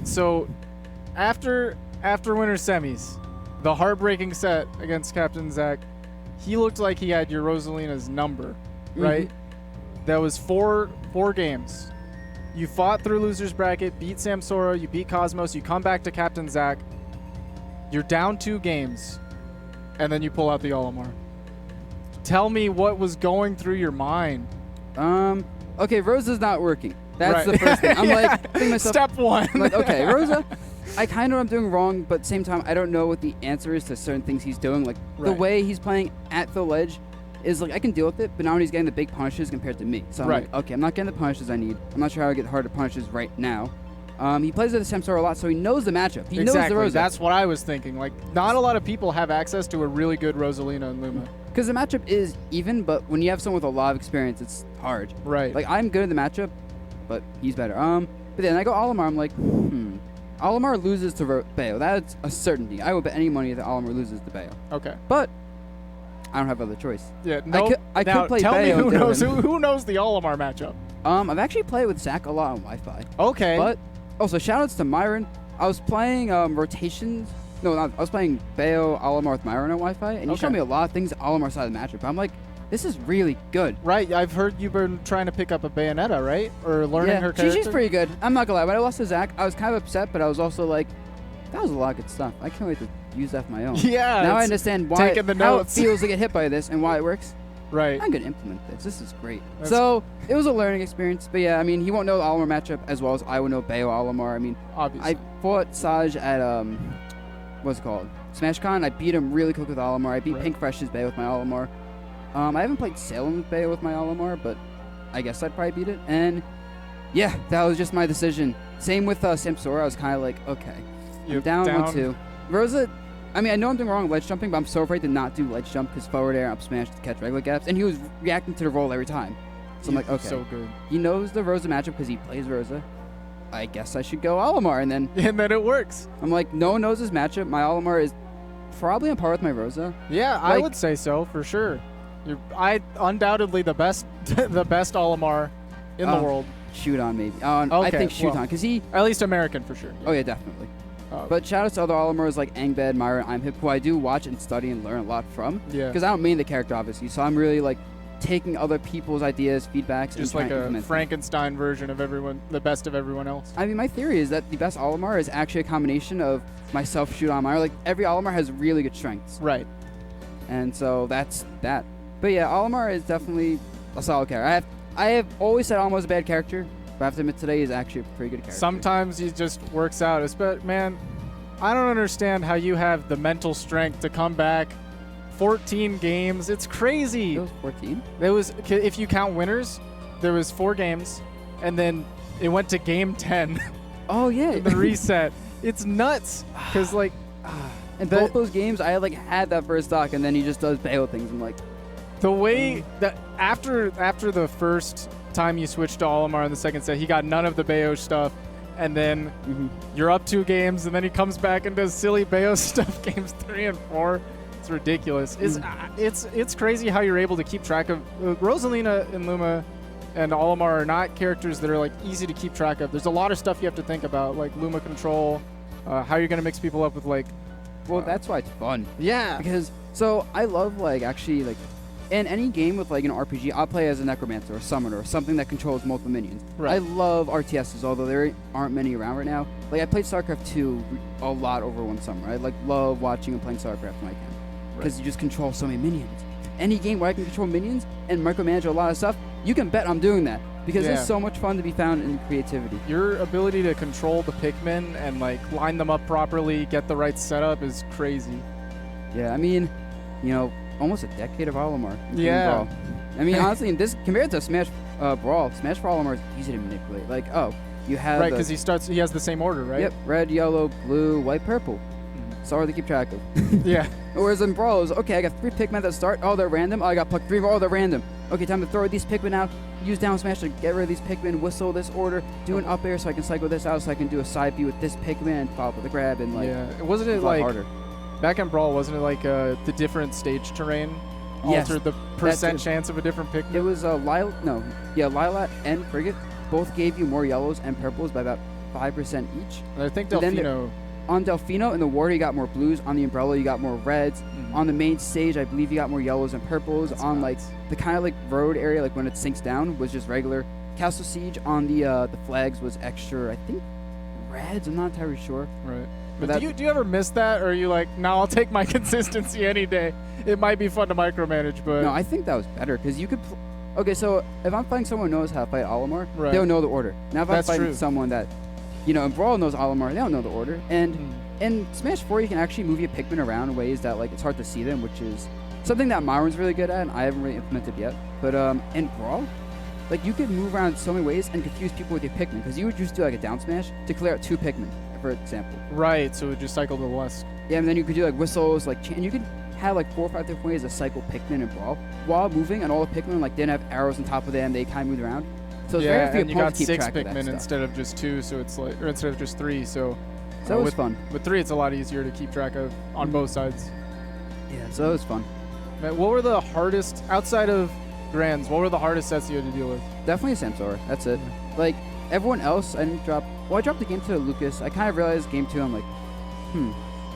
So after winter semis, the heartbreaking set against Captain Zach, he looked like he had your Rosalina's number, right? That was four games. You fought through loser's bracket, beat Samsora, you beat Cosmos, you come back to Captain Zach. You're down 2 games, and then you pull out the Olimar. Tell me what was going through your mind. Okay, Rosa's not working. That's the first thing. I'm like, thinking myself, Step 1. I'm like, okay, Rosa, I kind of know what I'm doing wrong, but at the same time, I don't know what the answer is to certain things he's doing. Like, the way he's playing at the ledge is like, I can deal with it, but now when he's getting the big punishes compared to me. So I'm like, okay, I'm not getting the punishes I need. I'm not sure how to get harder punishes right now. He plays with the Samsora a lot, so he knows the matchup. He knows the Rosa. That's what I was thinking. Like, not a lot of people have access to a really good Rosalina and Luma. Because the matchup is even, but when you have someone with a lot of experience, it's hard. Right. Like, I'm good at the matchup, but he's better. But then I go Olimar, I'm like, Olimar loses to Bayo. That's a certainty. I would bet any money that Olimar loses to Bayo. Okay. But I don't have other choice. Yeah, no. I could play tell Bayo. Me who knows the Olimar matchup? I've actually played with Zach a lot on Wi-Fi. Okay. But also, shoutouts to Myron. I was playing rotations. No, I was playing Bayo Olimar with Myron on Wi-Fi, and he showed me a lot of things Olimar's side of the matchup. I'm like, this is really good. Right. I've heard you've been trying to pick up a Bayonetta, right? Or learning her character? She's pretty good. I'm not gonna lie. When I lost to Zach, I was kind of upset, but I was also like, that was a lot of good stuff. I can't wait to use that for my own. Yeah. Now I understand how it feels to get hit by this and why it works. Right. I'm gonna implement this. This is great. So it was a learning experience. But yeah, I mean, he won't know the Olimar matchup as well as I would know Bayo Olimar. I mean, obviously. I fought Saj at what's it called? SmashCon. I beat him really quick with Olimar. I beat Pink Fresh's Bayo with my Olimar. I haven't played Salem with Bayo with my Olimar, but I guess I'd probably beat it. And yeah, that was just my decision. Same with Samsora. I was kind of like, okay, I'm down 1-2. Rosa, I mean, I know I'm doing wrong with ledge jumping, but I'm so afraid to not do ledge jump because forward air, up smash to catch regular gaps. And he was reacting to the roll every time. So I'm like, okay. So good. He knows the Rosa matchup because he plays Rosa. I guess I should go Olimar. And then it works. I'm like, no one knows his matchup. My Olimar is probably on par with my Rosa. Yeah, I would say so for sure. I undoubtedly the best Olimar in the world. Shoot on maybe. I think shoot on because he at least American for sure. Oh yeah, definitely. But shout out to other Olimars like Angbed, Myra, I'm Hip, who I do watch and study and learn a lot from. Yeah. Because I don't mean the character obviously, so I'm really like taking other people's ideas, feedbacks, just and like a Frankenstein version of everyone, the best of everyone else. I mean, my theory is that the best Olimar is actually a combination of myself, shoot on Myra. Like every Olimar has really good strengths. Right. And so that's that. But yeah, Olimar is definitely a solid character. I have always said Olimar's a bad character, but I have to admit today he's actually a pretty good character. Sometimes he just works out. But man, I don't understand how you have the mental strength to come back 14 games. It's crazy. It was 14? It was, if you count winners, there was 4 games, and then it went to game 10. Oh, yeah. The reset. It's nuts. Because, like... in both those games, I had that first stock, and then he just does Bayo things. I'm like... The way that after the first time you switched to Olimar in the second set, he got none of the Bayo stuff. And then you're up 2 games, and then he comes back and does silly Bayo stuff games 3 and 4. It's ridiculous. It's crazy how you're able to keep track of. Rosalina and Luma and Olimar are not characters that are like easy to keep track of. There's a lot of stuff you have to think about, like Luma control, how you're gonna mix people up with like. Well, that's why it's fun. Yeah. Because I love actually in any game with like an RPG, I'll play as a Necromancer or Summoner or something that controls multiple minions. Right. I love RTSs, although there aren't many around right now. Like I played StarCraft 2 a lot over one summer. I love watching and playing StarCraft when I can. Because you just control so many minions. Any game where I can control minions and micromanage a lot of stuff, you can bet I'm doing that. Because there's so much fun to be found in creativity. Your ability to control the Pikmin and line them up properly, get the right setup is crazy. Yeah, I mean, almost a decade of Olimar. Yeah. I mean, honestly, in this compared to Smash Brawl, Smash for Olimar is easy to manipulate. You have right because he has the same order, right? Yep, red, yellow, blue, white, purple. It's hard to keep track of. Yeah. Whereas in Brawl, okay, I got 3 Pikmin that start. Oh, they're random. Oh, I got plucked 3 more. Oh, they're random. Okay, time to throw these Pikmin out. Use down smash to get rid of these Pikmin. Whistle this order. Do an up air so I can cycle this out so I can do a side B with this Pikmin and follow up with a grab and Wasn't it harder. Back in Brawl, wasn't it the different stage terrain altered the percent chance of a different Pikmin? It was Lilat and Frigate both gave you more yellows and purples by about 5% each. I think And then Delfino. On Delfino, in the water, you got more blues. On the umbrella, you got more reds. On the main stage, I believe you got more yellows and purples. That's on nuts. like the kind of like road area, like when it sinks down, was just regular. Castle Siege on the flags was extra, I think, reds. I'm not entirely sure. Right. But But do you ever miss that, or are you like, no, I'll take my consistency any day? It might be fun to micromanage, but No, I think that was better because you could. Okay, so if I'm fighting someone who knows how to fight Olimar, Right. they'll know the order. Now if That's I'm fighting true. someone that, in Brawl knows Olimar, they don't know the order. And in Smash 4, you can actually move your Pikmin around in ways that like it's hard to see them, which is something that Myron's really good at, and I haven't really implemented yet. But in Brawl, like you could move around so many ways and confuse people with your Pikmin because you would just do like a down smash to clear out 2 Pikmin, for example. right, so it just cycle to the west. Yeah, and then you could do like whistles, like and you could have like 4 or 5 different ways to cycle Pikmin and Brawl while moving, and all the Pikmin like didn't have arrows on top of them; they kind of moved around. So it's very Yeah, few and you got opponents keep 6 track of that Pikmin stuff. instead of just 2, so it's like, or instead of just 3, so So it was with, fun. with 3, it's a lot easier to keep track of on both sides. Yeah, so it was fun. Man, what were the hardest, outside of Grands, what were the hardest sets you had to deal with? Definitely a Samsora. That's it. Like everyone else, I didn't drop. Well, I dropped the game to Lucas. I kind of realized game 2. I'm like,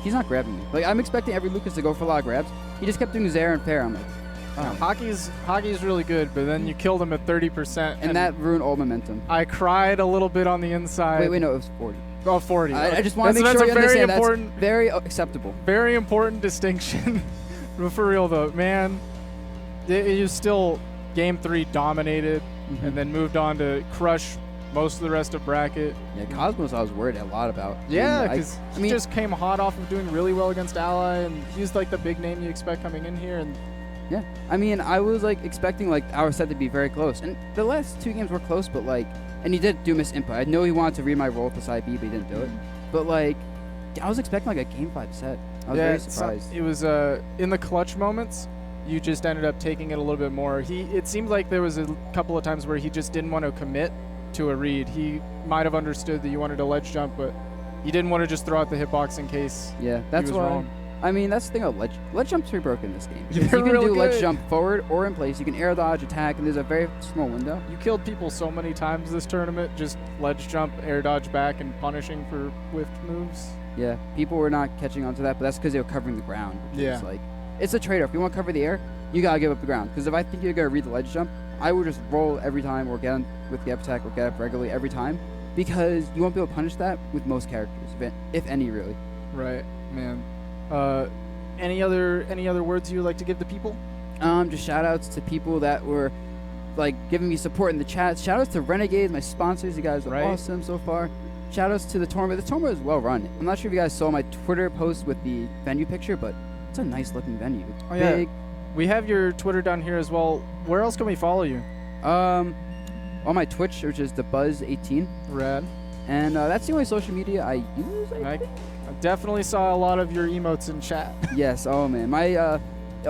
he's not grabbing me. Like I'm expecting every Lucas to go for a lot of grabs. He just kept doing his air and fair. I'm like, Hockey's really good, but then you killed him at 30%. and that ruined all momentum. I cried a little bit on the inside. Wait, no, it was 40. Oh, 40. I just want to make that's sure a you very understand important, that's very acceptable. very important distinction. But for real though, man, it was still game 3 dominated, and then moved on to crush most of the rest of bracket. Yeah, Cosmos I was worried a lot about. Yeah, And because I he mean, just came hot off of doing really well against Ally, and he's like the big name you expect coming in here. And yeah, I mean, I was like expecting like our set to be very close, and the last 2 games were close, but like, and he did do miss input. I know he wanted to read my role with the side B, but he didn't do it. But like, I was expecting like a game 5 set. I was very surprised. It was in the clutch moments, you just ended up taking it a little bit more. It seemed like there was a couple of times where he just didn't want to commit to a read. He might have understood that you wanted to ledge jump, but he didn't want to just throw out the hitbox in case Yeah, he that's was why. wrong. I mean, that's the thing about ledge jump's pretty broken in this game. They're You can real do ledge good. jump forward or in place. You can air dodge, attack, and there's a very small window. You killed people so many times this tournament, just ledge jump, air dodge back, and punishing for whiffed moves. Yeah, people were not catching on to that, but that's because they were covering the ground. Yeah. It's like, it's a trade-off. If you want to cover the air, you gotta give up the ground. Because if I think you're gonna read the ledge jump, I would just roll every time, or get on with the up attack, or get up regularly every time, because you won't be able to punish that with most characters, if any, really. Right, man. Any other words you would like to give the people? Just shout-outs to people that were like giving me support in the chat. Shout-outs to Renegades, my sponsors. You guys are Right. awesome so far. Shout-outs to the tournament. The tournament is well run. I'm not sure if you guys saw my Twitter post with the venue picture, but it's a nice looking venue. It's Oh, yeah. big. We have your Twitter down here as well. Where else can we follow you? On my Twitch, which is thebuzz18, Rad. and that's the only social media I use. I definitely saw a lot of your emotes in chat. Yes. Oh man, my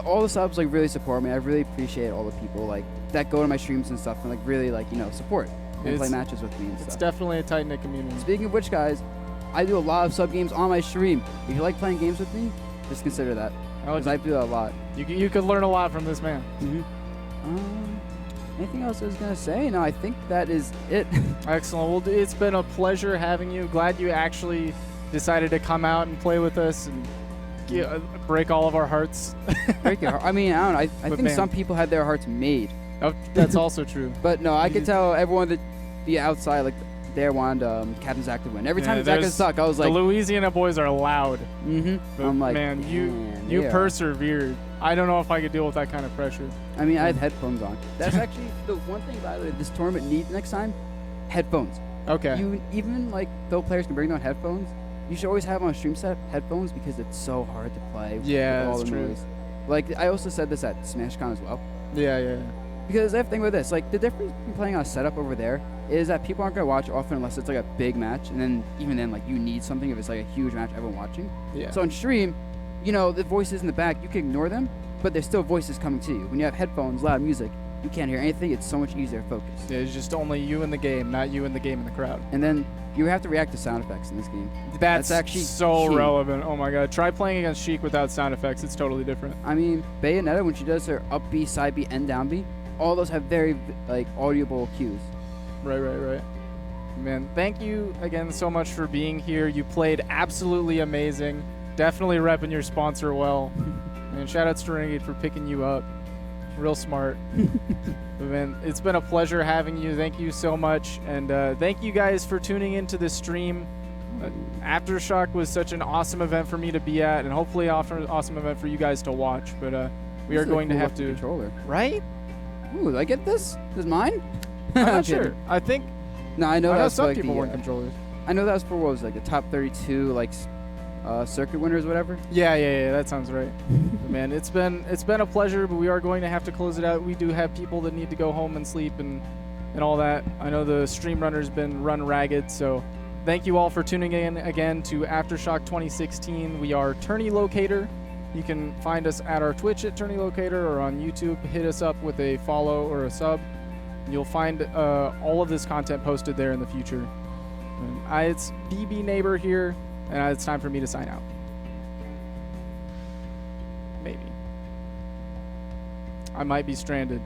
all the subs like really support me. I really appreciate all the people like that go to my streams and stuff and like really like support and play matches with me and It's stuff. definitely a tight-knit community. Speaking of which, guys, I do a lot of sub games on my stream. If you like playing games with me, just consider that. Because I do that a lot. You could learn a lot from this man. Anything else I was going to say? No, I think that is it. Excellent. Well, it's been a pleasure having you. Glad you actually decided to come out and play with us and break all of our hearts. Break your heart. I mean, I don't know. I But think man. some people had their hearts made. Oh, that's also true. But no, I could tell everyone that the outside, like, they wanted Captain Zach to win. Every time Zach got stuck, I was like, the Louisiana boys are loud. but I'm like, man, you they are. persevered. I don't know if I could deal with that kind of pressure. I mean, I have headphones on. That's actually the one thing, by the way, this tournament needs next time. Headphones. Okay. You even like though players can bring their own headphones, you should always have on a stream set headphones because it's so hard to play Yeah, with all that's the true. noise. Like I also said this at SmashCon as well. Yeah. Because I have to think with this, like the difference between playing on a setup over there is that people aren't gonna watch often unless it's like a big match, and then even then like you need something if it's like a huge match everyone watching. Yeah. So on stream, the voices in the back you can ignore them, but there's still voices coming to you. When you have headphones, loud music, you can't hear anything. It's so much easier to focus. Yeah, it's just only you in the game, not you in the game in the crowd. And then you have to react to sound effects in this game. That's actually so key. relevant. Oh my god. Try playing against Sheik without sound effects. It's totally different. I mean, Bayonetta, when she does her up B, side B, and down B, all those have very like audible cues. Right. Man, thank you again so much for being here. You played absolutely amazing. Definitely repping your sponsor well. And shout outs to Renegade for picking you up. Real smart. But man, it's been a pleasure having you. Thank you so much. And thank you guys for tuning into this stream. Aftershock was such an awesome event for me to be at, and hopefully awesome event for you guys to watch. But we are going to have to... Controller. Right? Ooh, did I get this? This is mine? I'm not kidding. sure. I think... No, I know that's some like people the, want controllers. I know that was for what was like the top 32 like circuit winners or whatever. Yeah, that sounds right. But man, it's been a pleasure, but we are going to have to close it out. We do have people that need to go home and sleep and all that. I know the stream runner's been run ragged, so thank you all for tuning in again to Aftershock 2016. We are Tourney Locator. You can find us at our Twitch at Tourney Locator or on YouTube. Hit us up with a follow or a sub. You'll find all of this content posted there in the future. It's BB Neighbor here, and it's time for me to sign out. Maybe. I might be stranded.